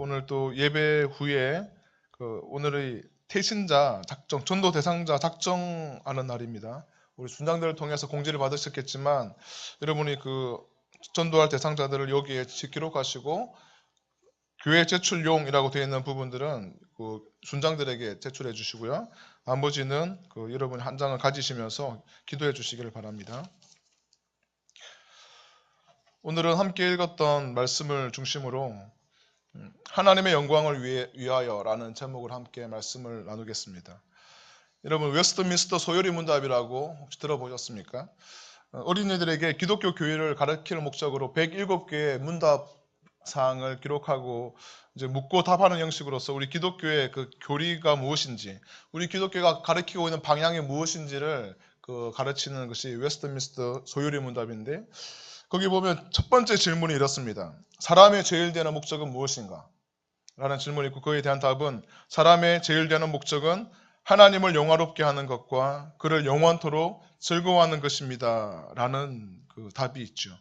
오늘 또 예배 후에 오늘의 태신자 작정, 전도 대상자 작정하는 날입니다. 우리 순장들을 통해서 공지를 받으셨겠지만 여러분이 전도할 대상자들을 여기에 기록하시고 교회 제출용이라고 되어 있는 부분들은 순장들에게 제출해 주시고요. 나머지는 여러분이 한 장을 가지시면서 기도해 주시기를 바랍니다. 오늘은 함께 읽었던 말씀을 중심으로 하나님의 영광을 위하여라는 제목을 함께 말씀을 나누겠습니다. 여러분 웨스트민스터 소요리 문답이라고 혹시 들어보셨습니까? 어린이들에게 기독교 교회를 가르칠 목적으로 107개의 문답 사항을 기록하고 이제 묻고 답하는 형식으로서 우리 기독교의 교리가 무엇인지, 우리 기독교가 가르치고 있는 방향이 무엇인지를 가르치는 것이 웨스트민스터 소요리 문답인데, 거기 보면 첫 번째 질문이 이렇습니다. 사람의 제일 되는 목적은 무엇인가? 라는 질문이 있고 그에 대한 답은 사람의 제일 되는 목적은 하나님을 영화롭게 하는 것과 그를 영원토록 즐거워하는 것입니다. 라는 답이 있죠.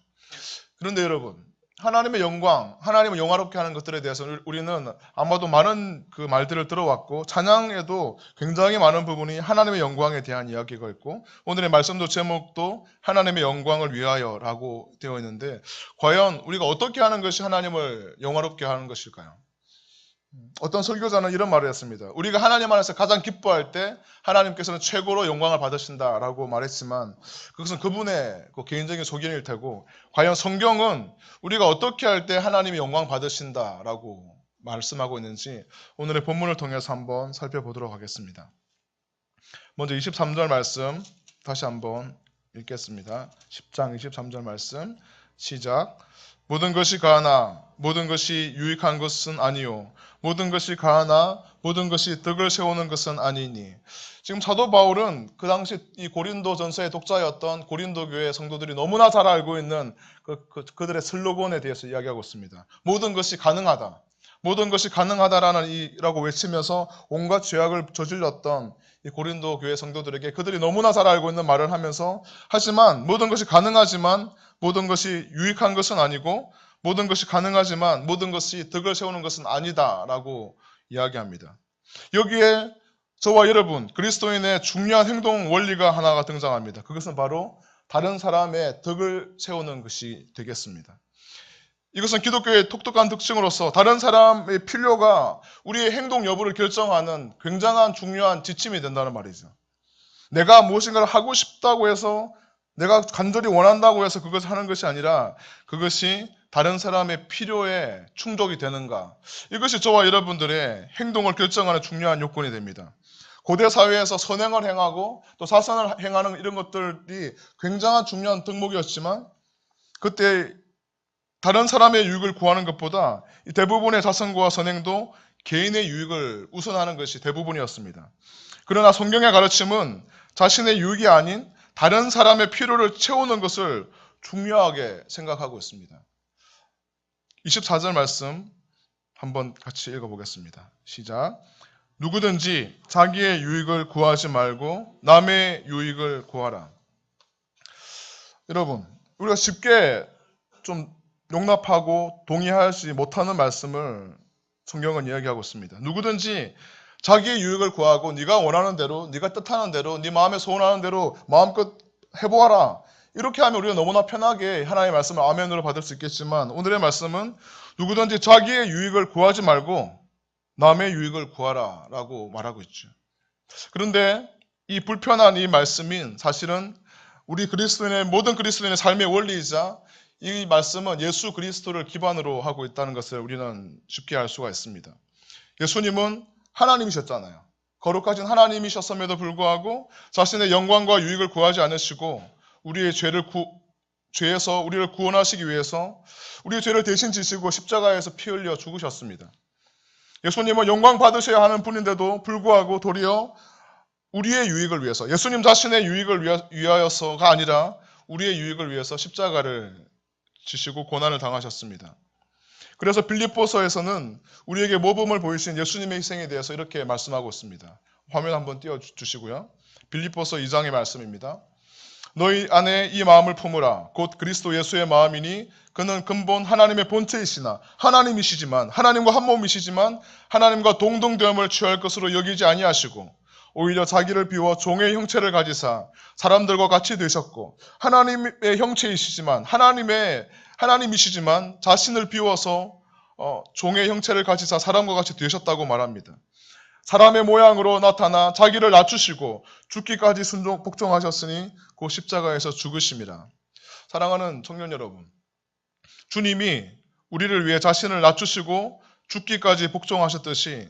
그런데 여러분, 하나님의 영광, 하나님을 영화롭게 하는 것들에 대해서 우리는 아마도 많은 말들을 들어왔고 찬양에도 굉장히 많은 부분이 하나님의 영광에 대한 이야기가 있고 오늘의 말씀도 제목도 하나님의 영광을 위하여라고 되어 있는데 과연 우리가 어떻게 하는 것이 하나님을 영화롭게 하는 것일까요? 어떤 설교자는 이런 말을 했습니다. 우리가 하나님 안에서 가장 기뻐할 때 하나님께서는 최고로 영광을 받으신다라고 말했지만 그것은 그분의 개인적인 소견일 테고 과연 성경은 우리가 어떻게 할 때 하나님이 영광 받으신다라고 말씀하고 있는지 오늘의 본문을 통해서 한번 살펴보도록 하겠습니다. 먼저 23절 말씀 다시 한번 읽겠습니다. 10장 23절 말씀 시작. 모든 것이 가하나 모든 것이 유익한 것은 아니요 모든 것이 가하나 모든 것이 덕을 세우는 것은 아니니. 지금 사도 바울은 그 당시 이 고린도 전서의 독자였던 고린도 교회 성도들이 너무나 잘 알고 있는 그들의 슬로건에 대해서 이야기하고 있습니다. 모든 것이 가능하다. 모든 것이 가능하다라고 외치면서 온갖 죄악을 저질렀던 이 고린도 교회 성도들에게 그들이 너무나 잘 알고 있는 말을 하면서 하지만 모든 것이 가능하지만 모든 것이 유익한 것은 아니고 모든 것이 가능하지만 모든 것이 덕을 세우는 것은 아니다라고 이야기합니다. 여기에 저와 여러분 그리스도인의 중요한 행동 원리가 하나가 등장합니다. 그것은 바로 다른 사람의 덕을 세우는 것이 되겠습니다. 이것은 기독교의 독특한 특징으로서 다른 사람의 필요가 우리의 행동 여부를 결정하는 굉장한 중요한 지침이 된다는 말이죠. 내가 무엇인가를 하고 싶다고 해서 내가 간절히 원한다고 해서 그것을 하는 것이 아니라 그것이 다른 사람의 필요에 충족이 되는가. 이것이 저와 여러분들의 행동을 결정하는 중요한 요건이 됩니다. 고대 사회에서 선행을 행하고 또 사선을 행하는 이런 것들이 굉장한 중요한 덕목이었지만 그때 다른 사람의 유익을 구하는 것보다 대부분의 사선과 선행도 개인의 유익을 우선하는 것이 대부분이었습니다. 그러나 성경의 가르침은 자신의 유익이 아닌 다른 사람의 필요를 채우는 것을 중요하게 생각하고 있습니다. 24절 말씀 한번 같이 읽어보겠습니다. 시작. 누구든지 자기의 유익을 구하지 말고 남의 유익을 구하라. 여러분, 우리가 쉽게 좀 용납하고 동의하지 못하는 말씀을 성경은 이야기하고 있습니다. 누구든지 자기의 유익을 구하고 네가 원하는 대로, 네가 뜻하는 대로, 네 마음에 소원하는 대로 마음껏 해보아라. 이렇게 하면 우리가 너무나 편하게 하나님의 말씀을 아멘으로 받을 수 있겠지만 오늘의 말씀은 누구든지 자기의 유익을 구하지 말고 남의 유익을 구하라 라고 말하고 있죠. 그런데 이 불편한 이 말씀인 사실은 우리 모든 그리스도인의 삶의 원리이자 이 말씀은 예수 그리스도를 기반으로 하고 있다는 것을 우리는 쉽게 알 수가 있습니다. 예수님은 하나님이셨잖아요. 거룩하신 하나님이셨음에도 불구하고 자신의 영광과 유익을 구하지 않으시고 우리의 죄에서 우리를 구원하시기 위해서 우리의 죄를 대신 지시고 십자가에서 피 흘려 죽으셨습니다. 예수님은 영광 받으셔야 하는 분인데도 불구하고 도리어 우리의 유익을 위해서 예수님 자신의 유익을 위하여서가 아니라 우리의 유익을 위해서 십자가를 지시고 고난을 당하셨습니다. 그래서 빌립보서에서는 우리에게 모범을 보이신 예수님의 희생에 대해서 이렇게 말씀하고 있습니다. 화면 한번 띄워주시고요. 빌립보서 2장의 말씀입니다. 너희 안에 이 마음을 품으라. 곧 그리스도 예수의 마음이니 그는 근본 하나님의 본체이시나 하나님이시지만 하나님과 한 몸이시지만 하나님과 동등됨을 취할 것으로 여기지 아니하시고 오히려 자기를 비워 종의 형체를 가지사 사람들과 같이 되셨고 하나님의 형체이시지만 하나님이시지만 자신을 비워서 종의 형체를 가지사 사람과 같이 되셨다고 말합니다. 사람의 모양으로 나타나 자기를 낮추시고 죽기까지 복종하셨으니 그 십자가에서 죽으심이라. 사랑하는 청년 여러분, 주님이 우리를 위해 자신을 낮추시고 죽기까지 복종하셨듯이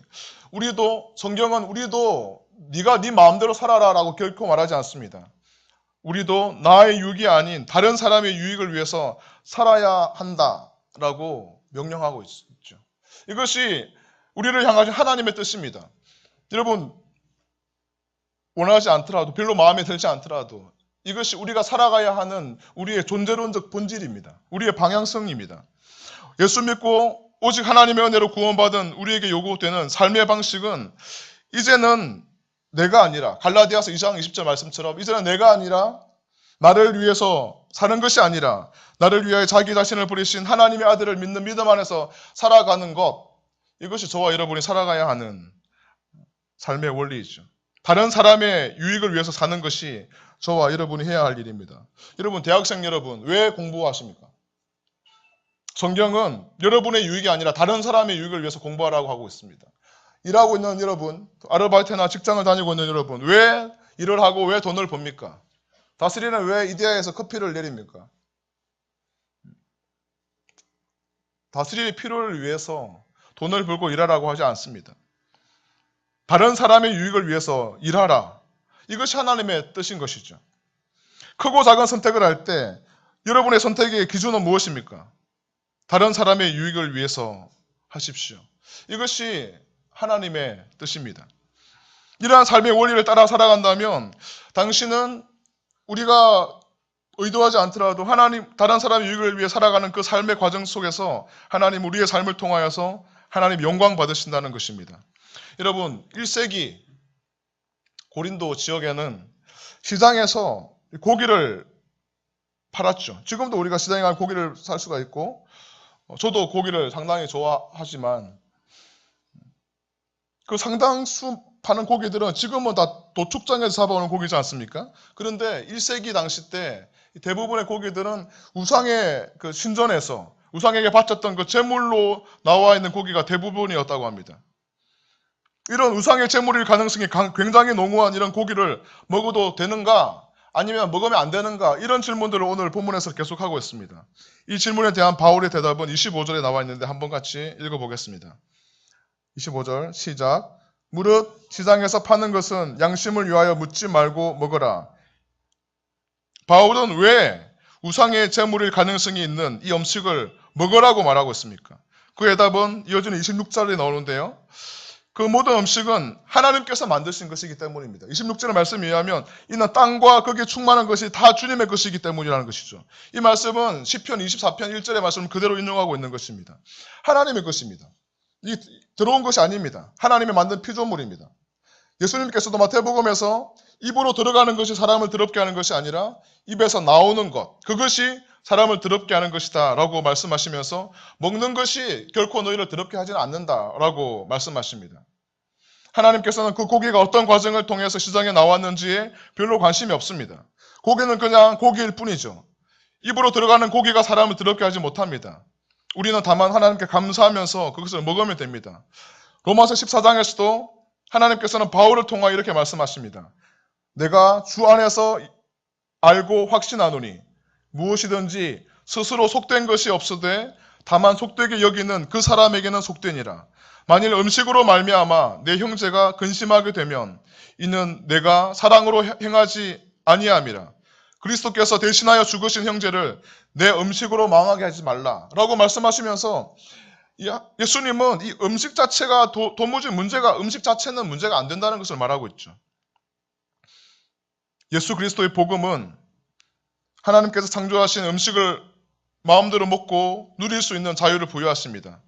성경은 우리도 네가 네 마음대로 살아라라고 결코 말하지 않습니다. 우리도 나의 유익이 아닌 다른 사람의 유익을 위해서 살아야 한다라고 명령하고 있죠. 이것이 우리를 향하신 하나님의 뜻입니다. 여러분, 원하지 않더라도, 별로 마음에 들지 않더라도 이것이 우리가 살아가야 하는 우리의 존재론적 본질입니다. 우리의 방향성입니다. 예수 믿고 오직 하나님의 은혜로 구원받은 우리에게 요구되는 삶의 방식은 이제는 내가 아니라, 갈라디아서 2장 20절 말씀처럼 이제는 내가 아니라 나를 위해서 사는 것이 아니라 나를 위하여 자기 자신을 버리신 하나님의 아들을 믿는 믿음 안에서 살아가는 것, 이것이 저와 여러분이 살아가야 하는 삶의 원리이죠. 다른 사람의 유익을 위해서 사는 것이 저와 여러분이 해야 할 일입니다. 여러분, 대학생 여러분, 왜 공부하십니까? 성경은 여러분의 유익이 아니라 다른 사람의 유익을 위해서 공부하라고 하고 있습니다. 일하고 있는 여러분, 아르바이트나 직장을 다니고 있는 여러분, 왜 일을 하고 왜 돈을 법니까? 다스리는 왜 이데아에서 커피를 내립니까? 다스리의 필요를 위해서 돈을 벌고 일하라고 하지 않습니다. 다른 사람의 유익을 위해서 일하라. 이것이 하나님의 뜻인 것이죠. 크고 작은 선택을 할 때 여러분의 선택의 기준은 무엇입니까? 다른 사람의 유익을 위해서 하십시오. 이것이 하나님의 뜻입니다. 이러한 삶의 원리를 따라 살아간다면 당신은 우리가 의도하지 않더라도 다른 사람의 유익을 위해 살아가는 그 삶의 과정 속에서 하나님 우리의 삶을 통하여서 하나님 영광 받으신다는 것입니다. 여러분, 1세기 고린도 지역에는 시장에서 고기를 팔았죠. 지금도 우리가 시장에 가면 고기를 살 수가 있고 저도 고기를 상당히 좋아하지만 그 상당수 파는 고기들은 지금은 다 도축장에서 잡아오는 고기지 않습니까? 그런데 1세기 당시 때 대부분의 고기들은 우상의 그 신전에서 우상에게 바쳤던 그 제물로 나와 있는 고기가 대부분이었다고 합니다. 이런 우상의 제물일 가능성이 굉장히 농후한 이런 고기를 먹어도 되는가? 아니면 먹으면 안 되는가? 이런 질문들을 오늘 본문에서 계속하고 있습니다. 이 질문에 대한 바울의 대답은 25절에 나와 있는데 한번 같이 읽어보겠습니다. 25절 시작. 무릇 시장에서 파는 것은 양심을 위하여 묻지 말고 먹어라. 바울은 왜 우상의 제물일 가능성이 있는 이 음식을 먹으라고 말하고 있습니까? 그의 답은 이어지는 26절에 나오는데요. 그 모든 음식은 하나님께서 만드신 것이기 때문입니다. 26절의 말씀에 의하면 이는 땅과 거기에 충만한 것이 다 주님의 것이기 때문이라는 것이죠. 이 말씀은 시편 24편 1절의 말씀을 그대로 인용하고 있는 것입니다. 하나님의 것입니다. 이 들어온 것이 아닙니다. 하나님이 만든 피조물입니다. 예수님께서도 마태복음에서 입으로 들어가는 것이 사람을 더럽게 하는 것이 아니라 입에서 나오는 것, 그것이 사람을 더럽게 하는 것이다 라고 말씀하시면서 먹는 것이 결코 너희를 더럽게 하지는 않는다 라고 말씀하십니다. 하나님께서는 그 고기가 어떤 과정을 통해서 시장에 나왔는지에 별로 관심이 없습니다. 고기는 그냥 고기일 뿐이죠. 입으로 들어가는 고기가 사람을 더럽게 하지 못합니다. 우리는 다만 하나님께 감사하면서 그것을 먹으면 됩니다. 로마서 14장에서도 하나님께서는 바울을 통하여 이렇게 말씀하십니다. 내가 주 안에서 알고 확신하노니 무엇이든지 스스로 속된 것이 없으되 다만 속되게 여기는 그 사람에게는 속되니라. 만일 음식으로 말미암아 내 형제가 근심하게 되면 이는 내가 사랑으로 행하지 아니함이라. 그리스도께서 대신하여 죽으신 형제를 내 음식으로 망하게 하지 말라라고 말씀하시면서 예수님은 이 음식 자체가 도무지 음식 자체는 문제가 안 된다는 것을 말하고 있죠. 예수 그리스도의 복음은 하나님께서 창조하신 음식을 마음대로 먹고 누릴 수 있는 자유를 부여하십니다.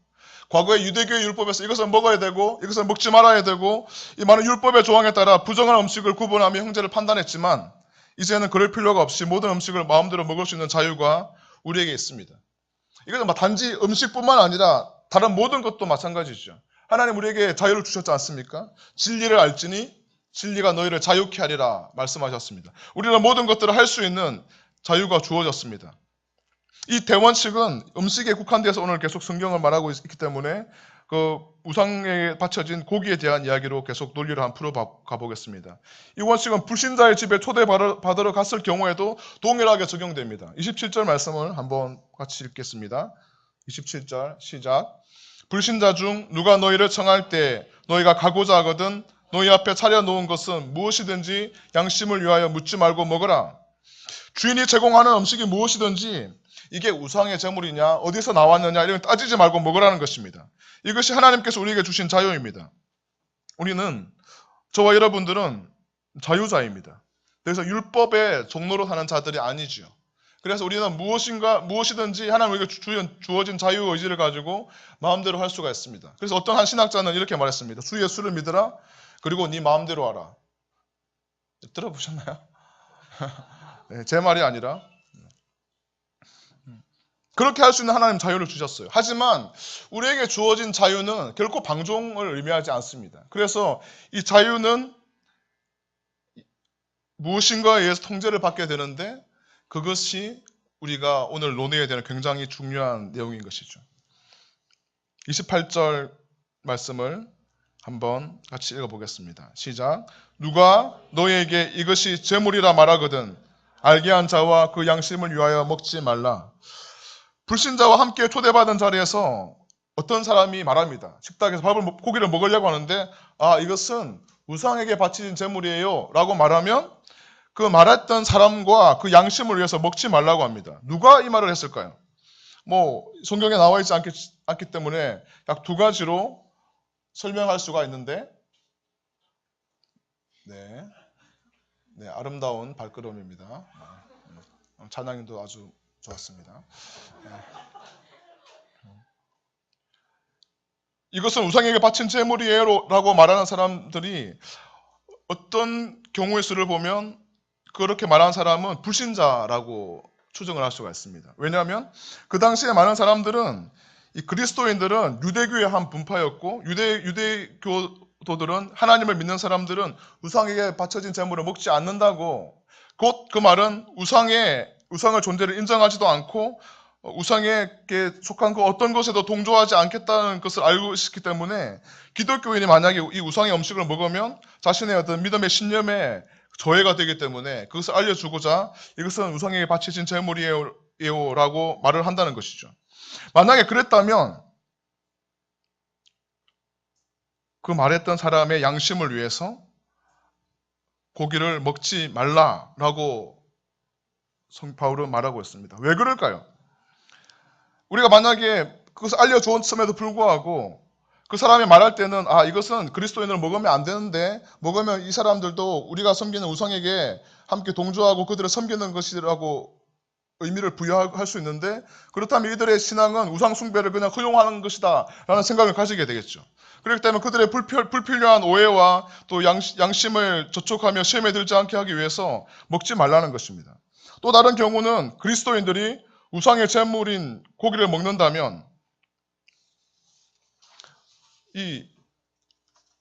과거의 유대교의 율법에서 이것을 먹어야 되고 이것을 먹지 말아야 되고 이 많은 율법의 조항에 따라 부정한 음식을 구분하며 형제를 판단했지만 이제는 그럴 필요가 없이 모든 음식을 마음대로 먹을 수 있는 자유가 우리에게 있습니다. 이것은 단지 음식뿐만 아니라 다른 모든 것도 마찬가지죠. 하나님 우리에게 자유를 주셨지 않습니까? 진리를 알지니 진리가 너희를 자유케 하리라 말씀하셨습니다. 우리는 모든 것들을 할 수 있는 자유가 주어졌습니다. 이 대원칙은 음식에 국한돼서 오늘 계속 성경을 말하고 있기 때문에 그 우상에 바쳐진 고기에 대한 이야기로 계속 논리를 한번 풀어가 보겠습니다. 이 원칙은 불신자의 집에 초대받으러 갔을 경우에도 동일하게 적용됩니다. 27절 말씀을 한번 같이 읽겠습니다. 27절 시작. 불신자 중 누가 너희를 청할 때 너희가 가고자 하거든 너희 앞에 차려놓은 것은 무엇이든지 양심을 위하여 묻지 말고 먹어라. 주인이 제공하는 음식이 무엇이든지 이게 우상의 제물이냐 어디서 나왔느냐 이런 따지지 말고 먹으라는 것입니다. 이것이 하나님께서 우리에게 주신 자유입니다. 우리는 저와 여러분들은 자유자입니다. 그래서 율법의 종로로 사는 자들이 아니죠. 그래서 우리는 무엇이든지 하나님에게 주어진 자유 의지를 가지고 마음대로 할 수가 있습니다. 그래서 어떤 한 신학자는 이렇게 말했습니다. 주 예수를 믿으라 그리고 네 마음대로 하라. 들어보셨나요? 네, 제 말이 아니라 그렇게 할 수 있는 하나님 자유를 주셨어요. 하지만 우리에게 주어진 자유는 결코 방종을 의미하지 않습니다. 그래서 이 자유는 무엇인가에 의해서 통제를 받게 되는데 그것이 우리가 오늘 논의해야 되는 굉장히 중요한 내용인 것이죠. 28절 말씀을 한번 같이 읽어보겠습니다. 시작. 누가 너희에게 이것이 제물이라 말하거든 알게 한 자와 그 양심을 위하여 먹지 말라. 불신자와 함께 초대받은 자리에서 어떤 사람이 말합니다. 식탁에서 고기를 먹으려고 하는데 이것은 우상에게 바쳐진 제물이에요 라고 말하면 그 말했던 사람과 그 양심을 위해서 먹지 말라고 합니다. 누가 이 말을 했을까요? 성경에 나와 있지 않기 때문에 약 두 가지로 설명할 수가 있는데 네, 아름다운 발걸음입니다. 찬양도 아주 좋았습니다. 이것은 우상에게 바친 제물이에요 라고 말하는 사람들이 어떤 경우의 수를 보면 그렇게 말하는 사람은 불신자라고 추정을 할 수가 있습니다. 왜냐하면 그 당시에 많은 사람들은 이 그리스도인들은 유대교의 한 분파였고 유대교도들은 하나님을 믿는 사람들은 우상에게 바쳐진 제물을 먹지 않는다고 곧 그 말은 우상의 존재를 인정하지도 않고 우상에게 속한 그 어떤 것에도 동조하지 않겠다는 것을 알고 있기 때문에 기독교인이 만약에 이 우상의 음식을 먹으면 자신의 어떤 믿음의 신념에 저해가 되기 때문에 그것을 알려주고자 이것은 우상에게 바쳐진 제물이에요 라고 말을 한다는 것이죠. 만약에 그랬다면 그 말했던 사람의 양심을 위해서 고기를 먹지 말라라고 바울은 말하고 있습니다. 왜 그럴까요? 우리가 만약에 그것을 알려주었음에도 불구하고 그 사람이 말할 때는 이것은 그리스도인을 먹으면 안 되는데 먹으면 이 사람들도 우리가 섬기는 우상에게 함께 동조하고 그들을 섬기는 것이라고 의미를 부여할 수 있는데 그렇다면 이들의 신앙은 우상 숭배를 그냥 허용하는 것이다 라는 생각을 가지게 되겠죠. 그렇기 때문에 그들의 불필요한 오해와 또 양심을 저촉하며 시험에 들지 않게 하기 위해서 먹지 말라는 것입니다. 또 다른 경우는 그리스도인들이 우상의 제물인 고기를 먹는다면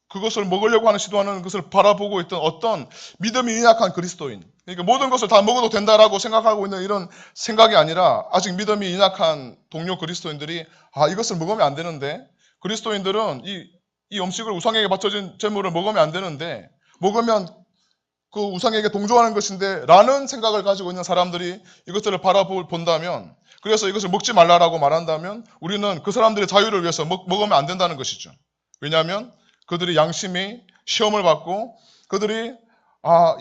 그것을 먹으려고 하는 시도하는 것을 바라보고 있던 어떤 믿음이 연약한 그리스도인, 그러니까 모든 것을 다 먹어도 된다라고 생각하고 있는 이런 생각이 아니라 아직 믿음이 연약한 동료 그리스도인들이 이것을 먹으면 안 되는데 그리스도인들은 이 음식을 우상에게 바쳐진 제물을 먹으면 안 되는데 먹으면 그 우상에게 동조하는 것인데 라는 생각을 가지고 있는 사람들이 이것들을 바라본다면 그래서 이것을 먹지 말라라고 말한다면 우리는 그 사람들의 자유를 위해서 먹으면 안 된다는 것이죠. 왜냐하면 그들의 양심이 시험을 받고 그들이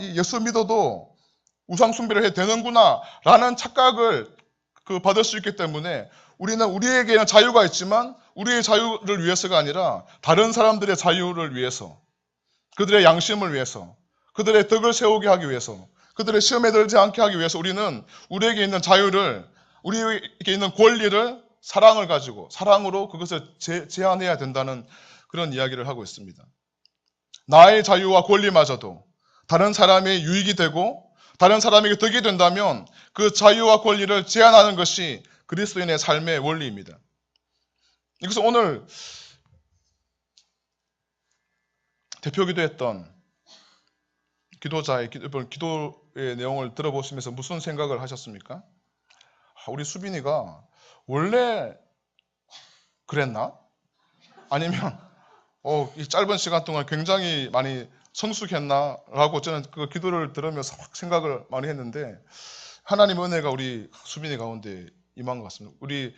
이 예수 믿어도 우상 숭배를 해도 되는구나 라는 착각을 받을 수 있기 때문에 우리는 우리에게는 자유가 있지만 우리의 자유를 위해서가 아니라 다른 사람들의 자유를 위해서 그들의 양심을 위해서 그들의 덕을 세우게 하기 위해서 그들의 시험에 들지 않게 하기 위해서 우리는 우리에게 있는 자유를 우리에게 있는 권리를 사랑을 가지고 사랑으로 그것을 제한해야 된다는 그런 이야기를 하고 있습니다. 나의 자유와 권리마저도 다른 사람의 유익이 되고 다른 사람에게 덕이 된다면 그 자유와 권리를 제한하는 것이 그리스도인의 삶의 원리입니다. 이것은 오늘 대표기도했던 기도자의 기도의 내용을 들어보시면서 무슨 생각을 하셨습니까? 우리 수빈이가 원래 그랬나? 아니면 이 짧은 시간 동안 굉장히 많이 성숙했나? 라고 저는 그 기도를 들으면서 확 생각을 많이 했는데 하나님의 은혜가 우리 수빈이 가운데 임한 것 같습니다. 우리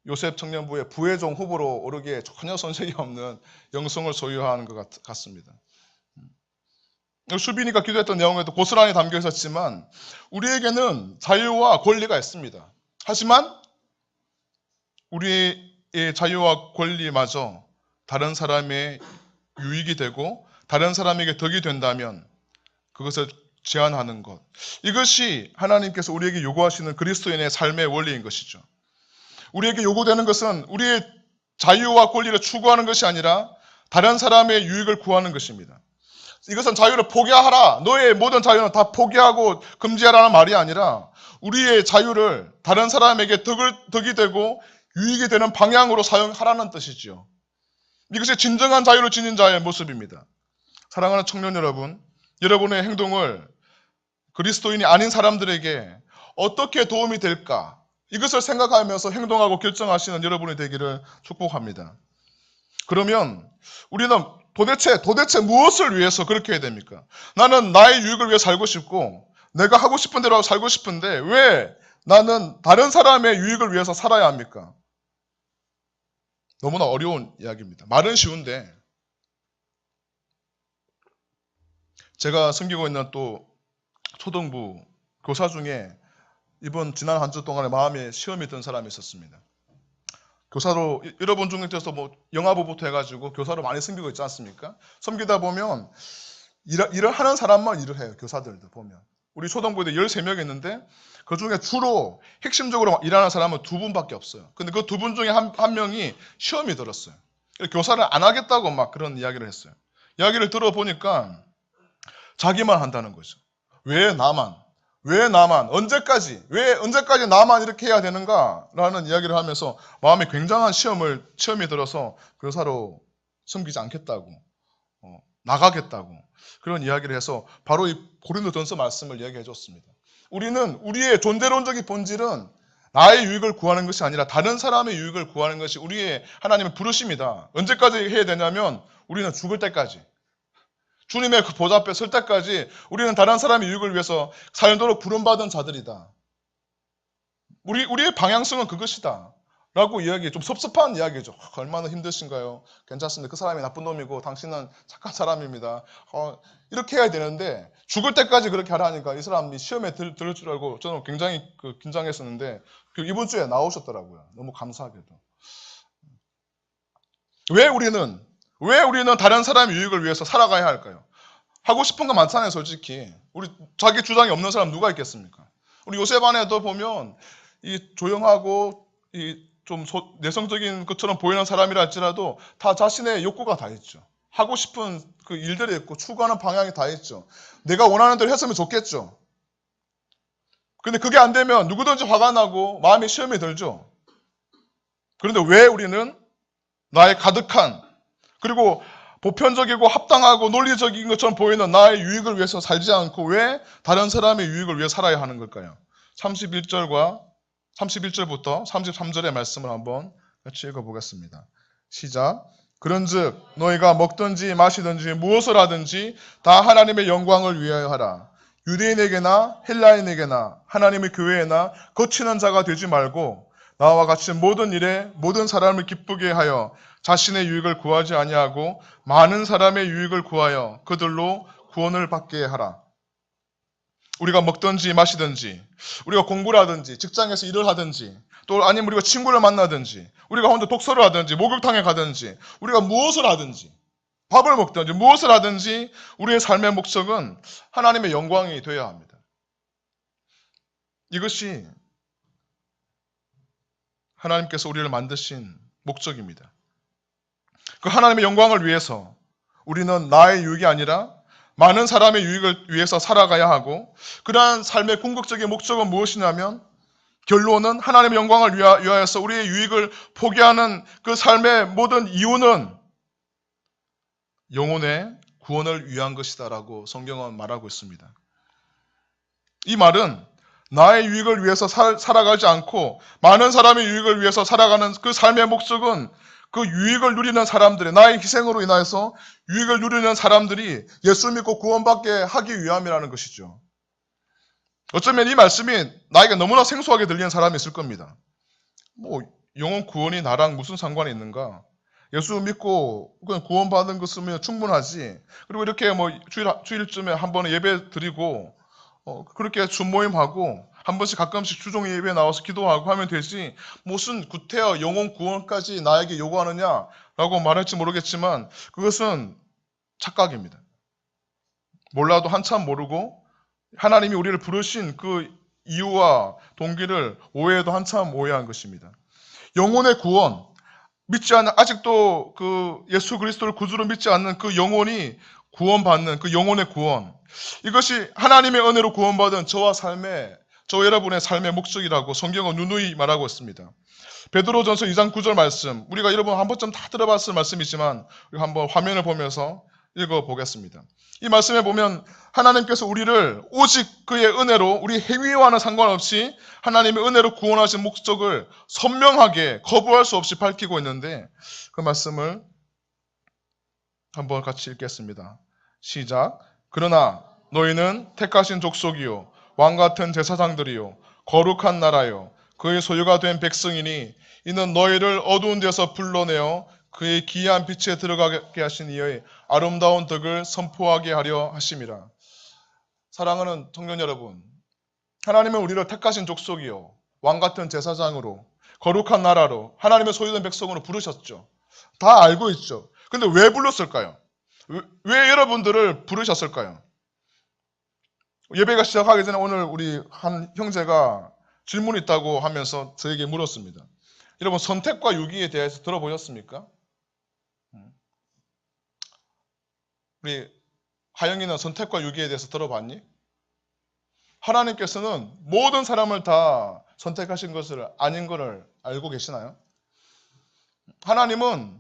요셉 청년부의 부회종 후보로 오르기에 전혀 손색이 없는 영성을 소유한 것 같습니다. 수빈이가 기도했던 내용에도 고스란히 담겨 있었지만 우리에게는 자유와 권리가 있습니다. 하지만 우리의 자유와 권리마저 다른 사람의 유익이 되고 다른 사람에게 덕이 된다면 그것을 제한하는 것. 이것이 하나님께서 우리에게 요구하시는 그리스도인의 삶의 원리인 것이죠. 우리에게 요구되는 것은 우리의 자유와 권리를 추구하는 것이 아니라 다른 사람의 유익을 구하는 것입니다. 이것은 자유를 포기하라. 너의 모든 자유는 다 포기하고 금지하라는 말이 아니라 우리의 자유를 다른 사람에게 덕이 되고 유익이 되는 방향으로 사용하라는 뜻이지요. 이것이 진정한 자유를 지닌 자의 모습입니다. 사랑하는 청년 여러분, 여러분의 행동을 그리스도인이 아닌 사람들에게 어떻게 도움이 될까? 이것을 생각하면서 행동하고 결정하시는 여러분이 되기를 축복합니다. 그러면 우리는 도대체 무엇을 위해서 그렇게 해야 됩니까? 나는 나의 유익을 위해 살고 싶고 내가 하고 싶은 대로 살고 싶은데 왜 나는 다른 사람의 유익을 위해서 살아야 합니까? 너무나 어려운 이야기입니다. 말은 쉬운데 제가 섬기고 있는 또 초등부 교사 중에 지난 한 주 동안에 마음에 시험이 든 사람이 있었습니다. 교사로 여러분 중에서 영화부부터 해가지고 교사로 많이 섬기고 있지 않습니까? 섬기다 보면 일을 하는 사람만 일을 해요. 교사들도 보면. 우리 초등부에 13명 있는데 그 중에 주로 핵심적으로 일하는 사람은 2분밖에 없어요. 근데 그 2분 중에 한 명이 시험이 들었어요. 교사를 안 하겠다고 막 그런 이야기를 했어요. 이야기를 들어보니까 자기만 한다는 거죠. 왜 나만? 언제까지 나만 이렇게 해야 되는가? 라는 이야기를 하면서 마음에 굉장한 시험이 들어서 교사로 섬기지 않겠다고, 나가겠다고 그런 이야기를 해서 바로 이 고린도전서 말씀을 이야기해 줬습니다. 우리의 존재론적인 본질은 나의 유익을 구하는 것이 아니라 다른 사람의 유익을 구하는 것이 우리의 하나님의 부르심이다. 언제까지 해야 되냐면 우리는 죽을 때까지. 주님의 그 보좌 앞에 설 때까지 우리는 다른 사람의 유익을 위해서 살도록 부름받은 자들이다. 우리의 방향성은 그것이다. 라고 좀 섭섭한 이야기죠. 얼마나 힘드신가요? 괜찮습니다. 그 사람이 나쁜 놈이고 당신은 착한 사람입니다. 이렇게 해야 되는데 죽을 때까지 그렇게 하라니까 이 사람이 시험에 들을 줄 알고 저는 굉장히 긴장했었는데 이번 주에 나오셨더라고요. 너무 감사하게도. 왜 우리는 다른 사람의 유익을 위해서 살아가야 할까요? 하고 싶은 거 많잖아요, 솔직히. 자기 주장이 없는 사람 누가 있겠습니까? 우리 요셉 안에도 보면 이 조용하고 좀 내성적인 것처럼 보이는 사람이라 할지라도 다 자신의 욕구가 다 있죠. 하고 싶은 그 일들이 있고 추구하는 방향이 다 있죠. 내가 원하는 대로 했으면 좋겠죠. 근데 그게 안 되면 누구든지 화가 나고 마음에 시험이 들죠. 그런데 왜 우리는 나의 가득한 그리고 보편적이고 합당하고 논리적인 것처럼 보이는 나의 유익을 위해서 살지 않고 왜 다른 사람의 유익을 위해 살아야 하는 걸까요? 31절부터 33절의 말씀을 한번 같이 읽어보겠습니다. 시작. 그런즉 너희가 먹든지 마시든지 무엇을 하든지 다 하나님의 영광을 위하여 하라. 유대인에게나 헬라인에게나 하나님의 교회에나 거치는 자가 되지 말고 나와 같이 모든 일에 모든 사람을 기쁘게 하여 자신의 유익을 구하지 아니하고 많은 사람의 유익을 구하여 그들로 구원을 받게 하라. 우리가 먹든지 마시든지 우리가 공부를 하든지 직장에서 일을 하든지 또 아니면 우리가 친구를 만나든지 우리가 혼자 독서를 하든지 목욕탕에 가든지 우리가 무엇을 하든지 밥을 먹든지 무엇을 하든지 우리의 삶의 목적은 하나님의 영광이 되어야 합니다. 이것이 하나님께서 우리를 만드신 목적입니다. 그 하나님의 영광을 위해서 우리는 나의 유익이 아니라 많은 사람의 유익을 위해서 살아가야 하고, 그러한 삶의 궁극적인 목적은 무엇이냐면 결론은 하나님의 영광을 위하여서 우리의 유익을 포기하는 그 삶의 모든 이유는 영혼의 구원을 위한 것이다라고 성경은 말하고 있습니다. 이 말은 나의 유익을 위해서 살아가지 않고 많은 사람의 유익을 위해서 살아가는 그 삶의 목적은 그 유익을 누리는 사람들의, 나의 희생으로 인하여서 유익을 누리는 사람들이 예수 믿고 구원받게 하기 위함이라는 것이죠. 어쩌면 이 말씀이 나에게 너무나 생소하게 들리는 사람이 있을 겁니다. 뭐 영혼 구원이 나랑 무슨 상관이 있는가? 예수 믿고 그냥 구원받은 것이면 충분하지. 그리고 이렇게 뭐 주일쯤에 한 번은 예배 드리고 그렇게 준모임하고 한 번씩 가끔씩 주종 예배에 나와서 기도하고 하면 되지, 무슨 구태여 영혼 구원까지 나에게 요구하느냐라고 말할지 모르겠지만 그것은 착각입니다. 몰라도 한참 모르고 하나님이 우리를 부르신 그 이유와 동기를 오해해도 한참 오해한 것입니다. 영혼의 구원, 믿지 않는, 아직도 그 예수 그리스도를 구주로 믿지 않는 그 영혼이 구원받는 그 영혼의 구원, 이것이 하나님의 은혜로 구원받은 저와 여러분의 삶의 목적이라고 성경은 누누이 말하고 있습니다. 베드로전서 2장 9절 말씀, 우리가 여러분 한 번쯤 다 들어봤을 말씀이지만 우리가 한번 화면을 보면서 읽어보겠습니다. 이 말씀에 보면 하나님께서 우리를 오직 그의 은혜로, 우리 행위와는 상관없이 하나님의 은혜로 구원하신 목적을 선명하게 거부할 수 없이 밝히고 있는데, 그 말씀을 한번 같이 읽겠습니다. 시작. 그러나 너희는 택하신 족속이요 왕같은 제사장들이요 거룩한 나라요 그의 소유가 된 백성이니 이는 너희를 어두운 데서 불러내어 그의 기이한 빛에 들어가게 하신 이의 아름다운 덕을 선포하게 하려 하심이라. 사랑하는 청년 여러분, 하나님은 우리를 택하신 족속이요 왕같은 제사장으로 거룩한 나라로 하나님의 소유된 백성으로 부르셨죠. 다 알고 있죠. 근데 왜 불렀을까요? 왜 여러분들을 부르셨을까요? 예배가 시작하기 전에 오늘 우리 한 형제가 질문이 있다고 하면서 저에게 물었습니다. 여러분, 선택과 유기에 대해서 들어보셨습니까? 우리 하영이는 선택과 유기에 대해서 들어봤니? 하나님께서는 모든 사람을 다 선택하신 것을 아닌 것을 알고 계시나요? 하나님은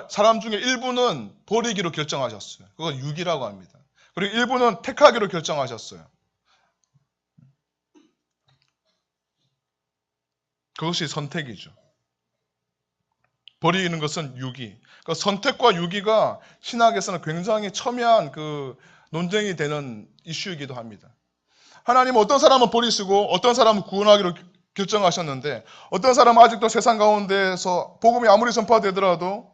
사람 중에 일부는 버리기로 결정하셨어요. 그건 유기라고 합니다. 그리고 일부는 택하기로 결정하셨어요. 그것이 선택이죠. 버리는 것은 유기. 그러니까 선택과 유기가 신학에서는 굉장히 첨예한 그 논쟁이 되는 이슈이기도 합니다. 하나님은 어떤 사람은 버리시고 어떤 사람은 구원하기로 결정하셨는데, 어떤 사람은 아직도 세상 가운데에서 복음이 아무리 전파되더라도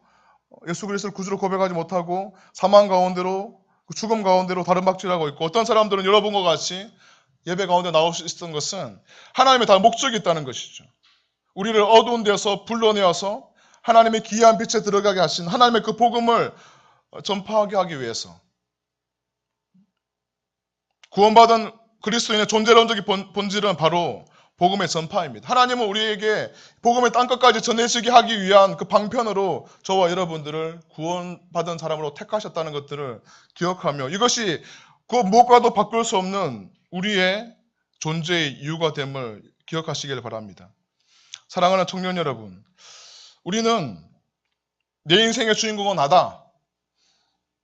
예수 그리스도를 구주로 고백하지 못하고 사망 가운데로, 죽음 가운데로 다른 박질하고 있고, 어떤 사람들은 여러분과 같이 예배 가운데 나올 수 있었던 것은 하나님의 다 목적이 있다는 것이죠. 우리를 어두운 데서 불러내어서 하나님의 기이한 빛에 들어가게 하신 하나님의 그 복음을 전파하게 하기 위해서, 구원받은 그리스도인의 존재론적인 본질은 바로 복음의 전파입니다. 하나님은 우리에게 복음의 땅끝까지 전해지게 하기 위한 그 방편으로 저와 여러분들을 구원받은 사람으로 택하셨다는 것들을 기억하며, 이것이 그 무엇과도 바꿀 수 없는 우리의 존재의 이유가 됨을 기억하시길 바랍니다. 사랑하는 청년 여러분, 우리는 내 인생의 주인공은 나다.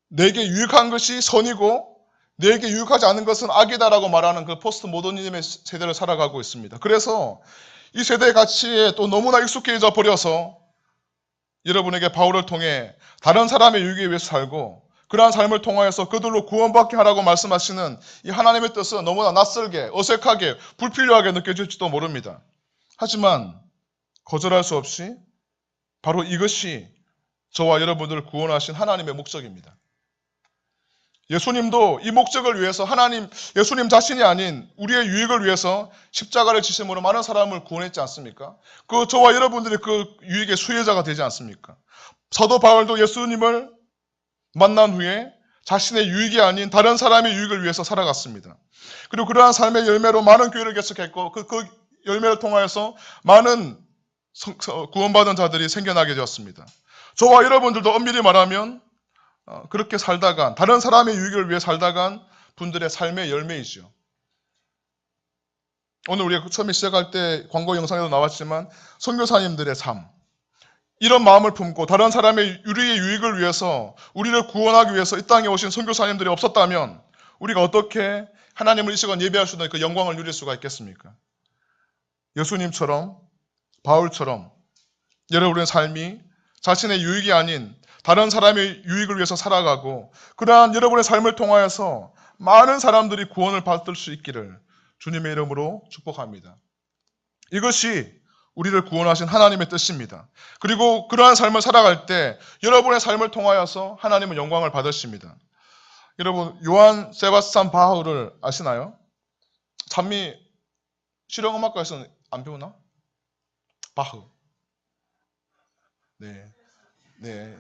내게 유익한 것이 선이고 내게 유익하지 않은 것은 악이다라고 말하는 그 포스트 모더니즘의 세대를 살아가고 있습니다. 그래서 이 세대의 가치에 또 너무나 익숙해져 버려서 여러분에게 바울을 통해 다른 사람의 유익에 위해서 살고, 그러한 삶을 통하여서 그들로 구원받게 하라고 말씀하시는 이 하나님의 뜻은 너무나 낯설게, 어색하게, 불필요하게 느껴질지도 모릅니다. 하지만 거절할 수 없이 바로 이것이 저와 여러분들을 구원하신 하나님의 목적입니다. 예수님도 이 목적을 위해서 예수님 자신이 아닌 우리의 유익을 위해서 십자가를 지심으로 많은 사람을 구원했지 않습니까? 그 저와 여러분들이 그 유익의 수혜자가 되지 않습니까? 사도 바울도 예수님을 만난 후에 자신의 유익이 아닌 다른 사람의 유익을 위해서 살아갔습니다. 그리고 그러한 삶의 열매로 많은 교회를 개척했고 그 열매를 통하여서 많은 구원받은 자들이 생겨나게 되었습니다. 저와 여러분들도 엄밀히 말하면 그렇게 살다간 다른 사람의 유익을 위해 살다간 분들의 삶의 열매이죠. 오늘 우리가 처음에 시작할 때 광고 영상에도 나왔지만 선교사님들의 삶, 이런 마음을 품고 다른 사람의 우리의 유익을 위해서 우리를 구원하기 위해서 이 땅에 오신 선교사님들이 없었다면 우리가 어떻게 하나님을 이 시간 예배할 수 있는 그 영광을 누릴 수가 있겠습니까? 예수님처럼 바울처럼 여러분의 삶이 자신의 유익이 아닌 다른 사람의 유익을 위해서 살아가고 그러한 여러분의 삶을 통하여서 많은 사람들이 구원을 받을 수 있기를 주님의 이름으로 축복합니다. 이것이 우리를 구원하신 하나님의 뜻입니다. 그리고 그러한 삶을 살아갈 때 여러분의 삶을 통하여서 하나님은 영광을 받으십니다. 여러분 요한 세바스찬 바흐를 아시나요? 찬미 실용음악과에서는 안 배우나? 바흐. 네.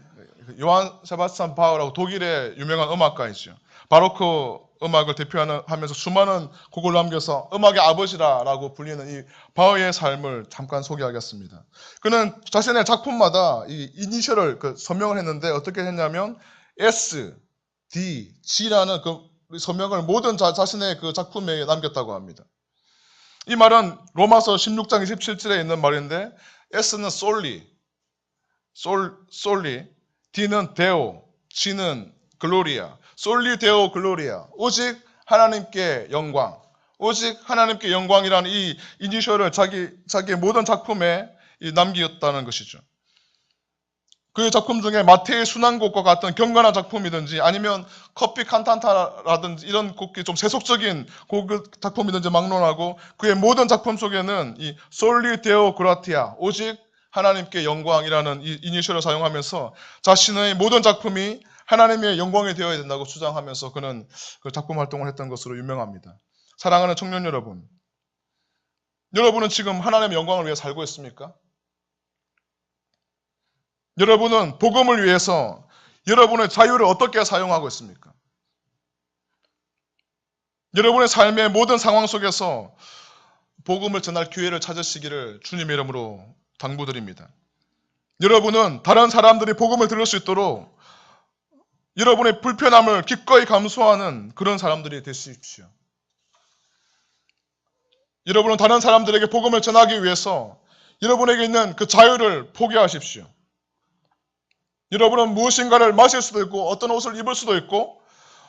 요한 세바스찬 바흐라고 독일의 유명한 음악가이죠. 바로크 음악을 대표하면서 수많은 곡을 남겨서 음악의 아버지라고 불리는 이 바흐의 삶을 잠깐 소개하겠습니다. 그는 자신의 작품마다 이 이니셜을 서명을 했는데 어떻게 했냐면 S, D, G라는 그 서명을 모든 자신의 그 작품에 남겼다고 합니다. 이 말은 로마서 16장 27절에 있는 말인데 S는 솔리, D는 데오, G는 글로리아. 솔리 데오 글로리아. 오직 하나님께 영광. 오직 하나님께 영광이라는 이 이니셜을 자기의 모든 작품에 남겼다는 것이죠. 그의 작품 중에 마태의 순환곡과 같은 경건한 작품이든지 아니면 커피 칸탄타라든지 이런 곡이 좀 세속적인 작품이든지 막론하고 그의 모든 작품 속에는 이 솔리 데오 그라티아 오직 하나님께 영광이라는 이 이니셜을 사용하면서 자신의 모든 작품이 하나님의 영광이 되어야 된다고 주장하면서 그는 그 작품 활동을 했던 것으로 유명합니다. 사랑하는 청년 여러분, 여러분은 지금 하나님의 영광을 위해 살고 있습니까? 여러분은 복음을 위해서 여러분의 자유를 어떻게 사용하고 있습니까? 여러분의 삶의 모든 상황 속에서 복음을 전할 기회를 찾으시기를 주님의 이름으로 당부드립니다. 여러분은 다른 사람들이 복음을 들을 수 있도록 여러분의 불편함을 기꺼이 감수하는 그런 사람들이 되십시오. 여러분은 다른 사람들에게 복음을 전하기 위해서 여러분에게 있는 그 자유를 포기하십시오. 여러분은 무엇인가를 마실 수도 있고 어떤 옷을 입을 수도 있고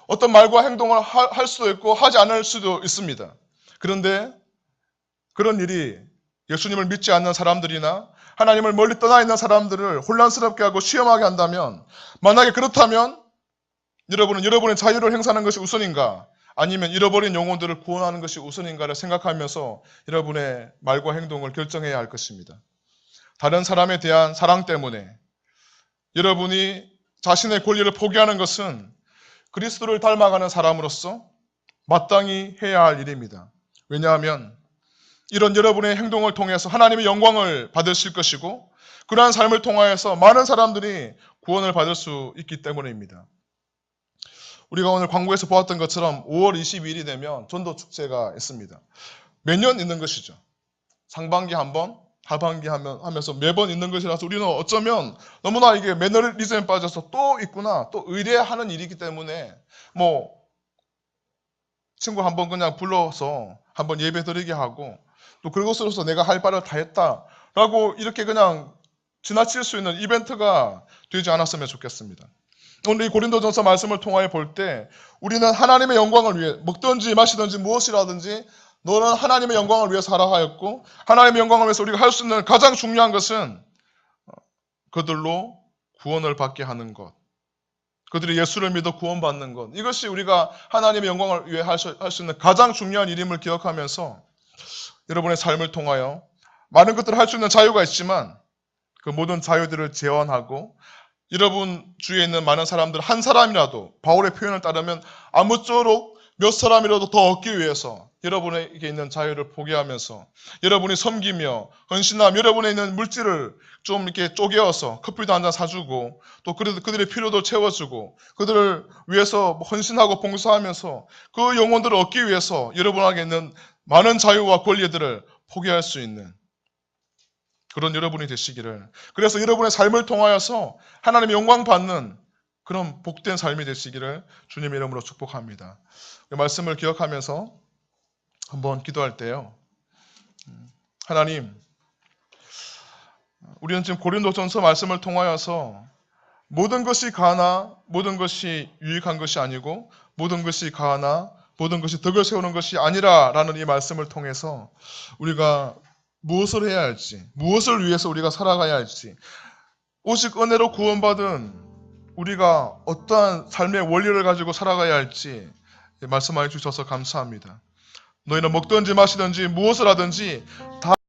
어떤 말과 행동을 할 수도 있고 하지 않을 수도 있습니다. 그런데 그런 일이 예수님을 믿지 않는 사람들이나 하나님을 멀리 떠나 있는 사람들을 혼란스럽게 하고 시험하게 한다면 만약에 그렇다면 여러분은 여러분의 자유를 행사하는 것이 우선인가 아니면 잃어버린 영혼들을 구원하는 것이 우선인가를 생각하면서 여러분의 말과 행동을 결정해야 할 것입니다. 다른 사람에 대한 사랑 때문에 여러분이 자신의 권리를 포기하는 것은 그리스도를 닮아가는 사람으로서 마땅히 해야 할 일입니다. 왜냐하면 이런 여러분의 행동을 통해서 하나님의 영광을 받으실 것이고 그러한 삶을 통하여서 많은 사람들이 구원을 받을 수 있기 때문입니다. 우리가 오늘 광고에서 보았던 것처럼 5월 22일이 되면 전도축제가 있습니다. 매년 있는 것이죠. 상반기 한 번, 하반기 하면서 매번 있는 것이라서 우리는 어쩌면 너무나 이게 매너리즘에 빠져서 또 있구나, 또 의뢰하는 일이기 때문에 친구 한 번 그냥 불러서 한번 예배 드리게 하고 또 그것으로서 내가 할 바를 다 했다라고 이렇게 그냥 지나칠 수 있는 이벤트가 되지 않았으면 좋겠습니다. 오늘 이 고린도전서 말씀을 통하여 볼 때 우리는 하나님의 영광을 위해 먹든지 마시든지 무엇이라든지 너는 하나님의 영광을 위해 살아 하였고 하나님의 영광을 위해서 우리가 할 수 있는 가장 중요한 것은 그들로 구원을 받게 하는 것. 그들이 예수를 믿어 구원받는 것. 이것이 우리가 하나님의 영광을 위해 할 수 있는 가장 중요한 일임을 기억하면서 여러분의 삶을 통하여 많은 것들을 할 수 있는 자유가 있지만 그 모든 자유들을 제한하고 여러분 주위에 있는 많은 사람들 한 사람이라도 바울의 표현을 따르면 아무쪼록 몇 사람이라도 더 얻기 위해서 여러분에게 있는 자유를 포기하면서 여러분이 섬기며 헌신하며 여러분에 있는 물질을 좀 이렇게 쪼개어서 커피도 한 잔 사주고 또 그들의 필요도 채워주고 그들을 위해서 헌신하고 봉사하면서 그 영혼들을 얻기 위해서 여러분에게 있는 많은 자유와 권리들을 포기할 수 있는 그런 여러분이 되시기를 그래서 여러분의 삶을 통하여서 하나님의 영광 받는 그런 복된 삶이 되시기를 주님의 이름으로 축복합니다. 말씀을 기억하면서 한번 기도할 때요. 하나님, 우리는 지금 고린도전서 말씀을 통하여서 모든 것이 가하나 모든 것이 유익한 것이 아니고 모든 것이 가하나 모든 것이 덕을 세우는 것이 아니라라는 이 말씀을 통해서 우리가 무엇을 해야 할지, 무엇을 위해서 우리가 살아가야 할지, 오직 은혜로 구원받은 우리가 어떠한 삶의 원리를 가지고 살아가야 할지 말씀하여 주셔서 감사합니다. 너희는 먹든지 마시든지 무엇을 하든지 다